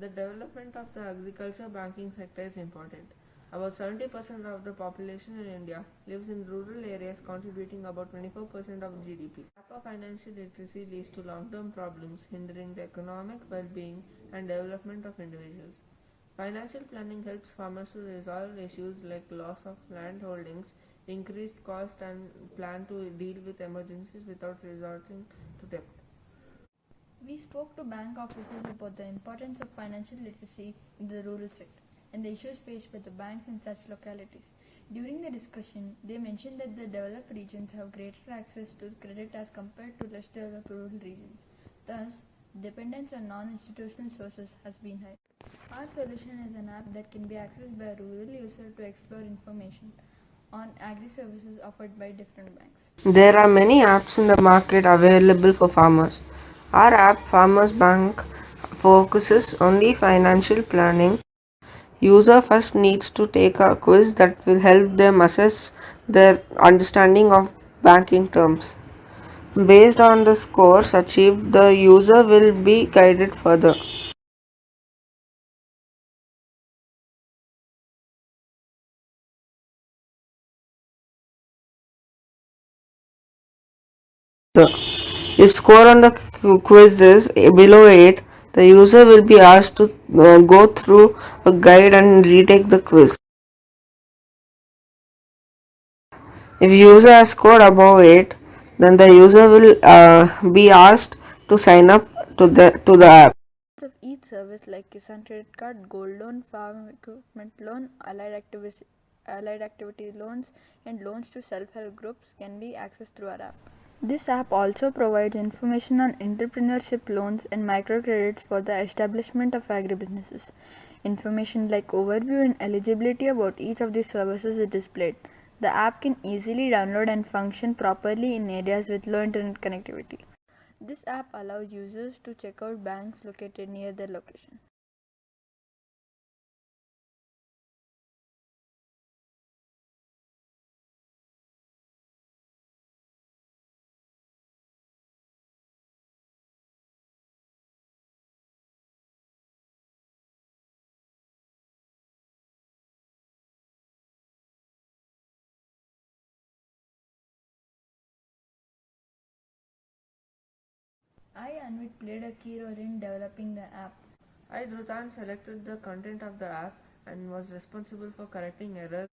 The development of the agriculture banking sector is important. About 70% of the population in India lives in rural areas, contributing about 24% of GDP. Lack of financial literacy leads to long-term problems, hindering the economic well-being and development of individuals. Financial planning helps farmers to resolve issues like loss of land holdings, increased cost, and plan to deal with emergencies without resorting to debt. We spoke to bank officers about the importance of financial literacy in the rural sector and the issues faced by the banks in such localities. During the discussion, they mentioned that the developed regions have greater access to credit as compared to less developed rural regions. Thus, dependence on non-institutional sources has been high. Our solution is an app that can be accessed by a rural user to explore information on agri services offered by different banks. There are many apps in the market available for farmers. Our app, Farmers Bank, focuses only financial planning. User first needs to take a quiz that will help them assess their understanding of banking terms. Based on the scores achieved, the user will be guided further. If score on the quiz is below 8, the user will be asked to go through a guide and retake the quiz. If user has scored above 8, then the user will be asked to sign up to the app. Of each service like Kisan Credit Card, Gold Loan, Farm Equipment Loan, allied activity loans, and loans to self-help groups can be accessed through our app. This app also provides information on entrepreneurship loans and microcredits for the establishment of agribusinesses. Information like overview and eligibility about each of these services is displayed. The app can easily download and function properly in areas with low internet connectivity. This app allows users to check out banks located near their location. I and Anvit played a key role in developing the app. I, Dhrutan, selected the content of the app and was responsible for correcting errors